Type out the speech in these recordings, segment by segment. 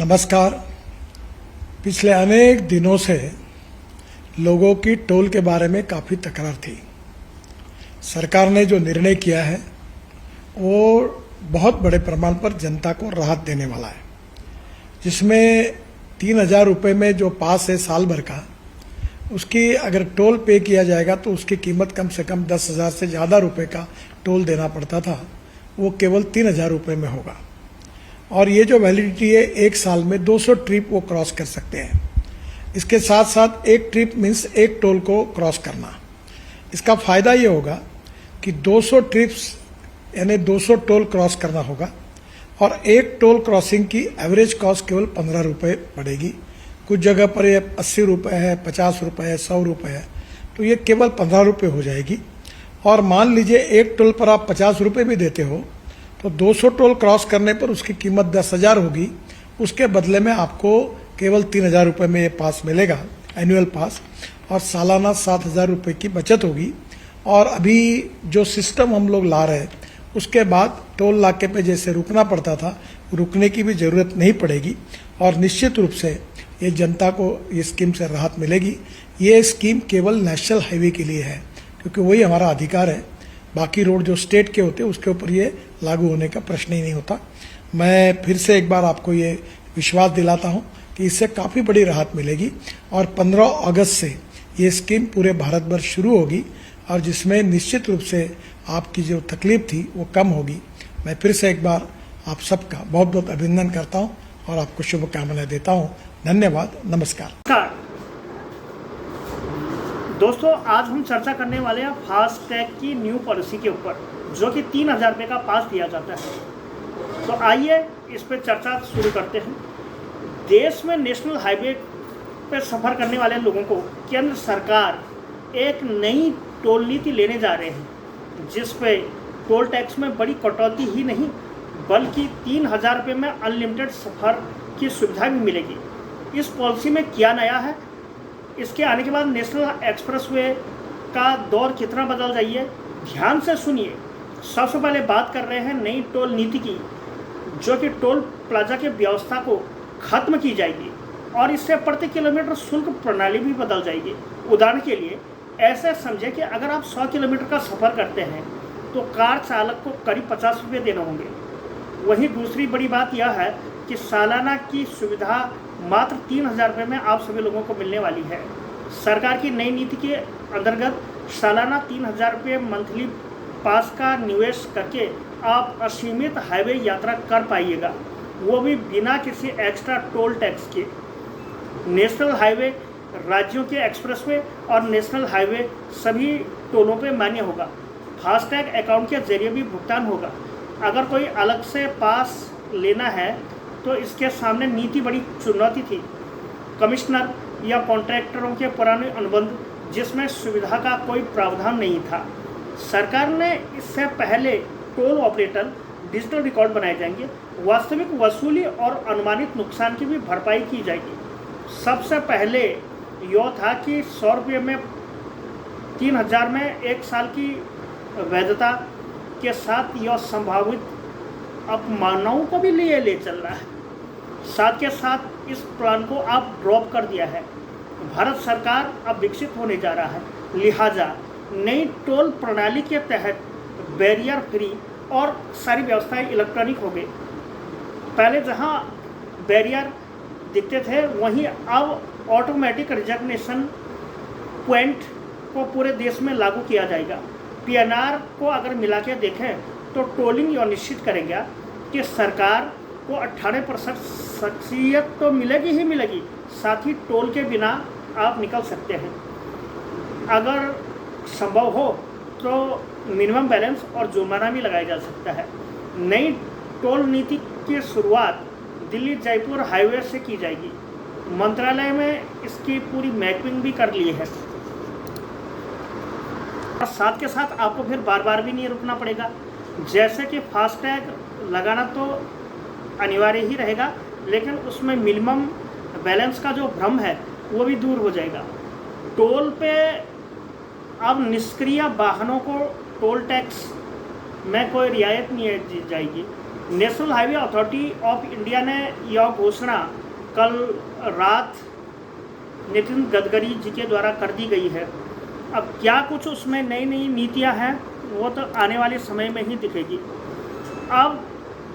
नमस्कार। पिछले अनेक दिनों से लोगों की टोल के बारे में काफ़ी तकरार थी। सरकार ने जो निर्णय किया है वो बहुत बड़े प्रमाण पर जनता को राहत देने वाला है, जिसमें 3,000 रुपये में जो पास है साल भर का, उसकी अगर टोल पे किया जाएगा तो उसकी कीमत कम से कम 10,000 से ज़्यादा रुपये का टोल देना पड़ता था, वो केवल 3,000 रुपये में होगा। और ये जो वैलिडिटी है, एक साल में 200 ट्रिप वो क्रॉस कर सकते हैं। इसके साथ साथ एक ट्रिप मीन्स एक टोल को क्रॉस करना। इसका फ़ायदा ये होगा कि 200 ट्रिप्स यानी 200 टोल क्रॉस करना होगा और एक टोल क्रॉसिंग की एवरेज कॉस्ट केवल 15 रुपये पड़ेगी। कुछ जगह पर ये 80 रुपये है, 50 रुपये है, 100 रुपये है, तो ये केवल 15 रुपये हो जाएगी। और मान लीजिए एक टोल पर आप 50 रुपये भी देते हो तो 200 टोल क्रॉस करने पर उसकी कीमत 10,000 होगी। उसके बदले में आपको केवल 3,000 रुपये में ये पास मिलेगा, एनुअल पास, और सालाना 7,000 रुपये की बचत होगी। और अभी जो सिस्टम हम लोग ला रहे हैं उसके बाद टोल नाके पे जैसे रुकना पड़ता था, रुकने की भी ज़रूरत नहीं पड़ेगी और निश्चित रूप से ये जनता को ये स्कीम से राहत मिलेगी। ये स्कीम केवल नेशनल हाईवे के लिए है, क्योंकि वही हमारा अधिकार है। बाकी रोड जो स्टेट के होते हैं उसके ऊपर ये लागू होने का प्रश्न ही नहीं होता। मैं फिर से एक बार आपको ये विश्वास दिलाता हूँ कि इससे काफ़ी बड़ी राहत मिलेगी और 15 अगस्त से ये स्कीम पूरे भारत भर शुरू होगी और जिसमें निश्चित रूप से आपकी जो तकलीफ थी वो कम होगी। मैं फिर से एक बार आप सबका बहुत बहुत अभिनंदन करता हूँ और आपको शुभकामनाएं देता हूँ। धन्यवाद। नमस्कार। दोस्तों, आज हम चर्चा करने वाले हैं फास्ट टैग की न्यू पॉलिसी के ऊपर, जो कि 3,000 रुपये का पास दिया जाता है। तो आइए इस पर चर्चा शुरू करते हैं। देश में नेशनल हाईवे पर सफ़र करने वाले लोगों को केंद्र सरकार एक नई टोल नीति लेने जा रहे हैं, जिस पे टोल टैक्स में बड़ी कटौती ही नहीं बल्कि 3,000 रुपये में अनलिमिटेड सफ़र की सुविधा भी मिलेगी। इस पॉलिसी में क्या नया है, इसके आने के बाद नेशनल एक्सप्रेसवे का दौर कितना बदल जाइए, ध्यान से सुनिए। सबसे पहले बात कर रहे हैं नई टोल नीति की, जो कि टोल प्लाजा की व्यवस्था को खत्म की जाएगी और इससे प्रति किलोमीटर शुल्क प्रणाली भी बदल जाएगी। उदाहरण के लिए ऐसे समझे कि अगर आप 100 किलोमीटर का सफ़र करते हैं तो कार चालक को करीब 50 रुपये देने होंगे। वहीं दूसरी बड़ी बात यह है कि सालाना की सुविधा मात्र 3,000 रुपये में आप सभी लोगों को मिलने वाली है। सरकार की नई नीति के अंतर्गत सालाना 3,000 रुपये मंथली पास का निवेश करके आप असीमित हाईवे यात्रा कर पाइएगा, वो भी बिना किसी एक्स्ट्रा टोल टैक्स के। नेशनल हाईवे, राज्यों के एक्सप्रेसवे और नेशनल हाईवे सभी टोलों पे मान्य होगा। फास्टैग अकाउंट के जरिए भी भुगतान होगा। अगर कोई अलग से पास लेना है तो इसके सामने नीति बड़ी चुनौती थी। कमिश्नर या कॉन्ट्रैक्टरों के पुराने अनुबंध, जिसमें सुविधा का कोई प्रावधान नहीं था। सरकार ने इससे पहले टोल ऑपरेटर डिजिटल रिकॉर्ड बनाए जाएंगे, वास्तविक वसूली और अनुमानित नुकसान की भी भरपाई की जाएगी। सबसे पहले यह था कि 100 रुपये में 3,000 में एक साल की वैधता के साथ यह संभावित अपमानों को भी लिए ले चल रहा है। साथ के साथ इस प्लान को आप ड्रॉप कर दिया है। भारत सरकार अब विकसित होने जा रहा है, लिहाजा नई टोल प्रणाली के तहत बैरियर फ्री और सारी व्यवस्थाएं इलेक्ट्रॉनिक हो गई। पहले जहां बैरियर दिखते थे वहीं अब ऑटोमेटिक रिजर्वेशन पॉइंट को पूरे देश में लागू किया जाएगा। पीएनआर को अगर मिला के देखें तो टोलिंग यह निश्चित करेगा कि सरकार को 98% शख्सियत तो मिलेगी ही मिलेगी, साथ ही टोल के बिना आप निकल सकते हैं। अगर संभव हो तो मिनिमम बैलेंस और जुर्माना भी लगाया जा सकता है। नई टोल नीति की शुरुआत दिल्ली जयपुर हाईवे से की जाएगी। मंत्रालय में इसकी पूरी मैपिंग भी कर ली है और साथ के साथ आपको फिर बार बार भी नहीं रुकना पड़ेगा। जैसे कि फास्टैग लगाना तो अनिवार्य ही रहेगा, लेकिन उसमें मिनिमम बैलेंस का जो भ्रम है वो भी दूर हो जाएगा। टोल पे अब निष्क्रिय वाहनों को टोल टैक्स में कोई रियायत नहीं दी जाएगी। National highway authority of India ने यह घोषणा कल रात नितिन गडकरी जी के द्वारा कर दी गई है। अब क्या कुछ उसमें नई नई नीतियां हैं वो तो आने वाले समय में ही दिखेगी। अब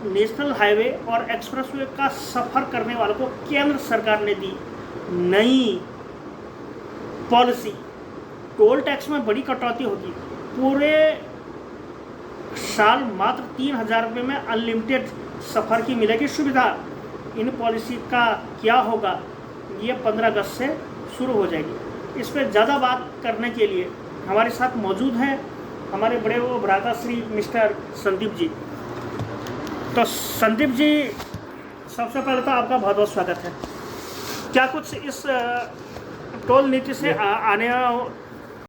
नेशनल हाईवे और एक्सप्रेसवे का सफ़र करने वालों को केंद्र सरकार ने दी नई पॉलिसी। टोल टैक्स में बड़ी कटौती होगी। पूरे साल मात्र 3,000 रुपये में अनलिमिटेड सफ़र की मिलेगी सुविधा। इन पॉलिसी का क्या होगा ये 15 अगस्त से शुरू हो जाएगी। इस पर ज़्यादा बात करने के लिए हमारे साथ मौजूद हैं हमारे बड़े वो भ्राता श्री मिस्टर संदीप जी। तो संदीप जी, सबसे पहले तो आपका बहुत बहुत स्वागत है। क्या कुछ इस टोल नीति से आने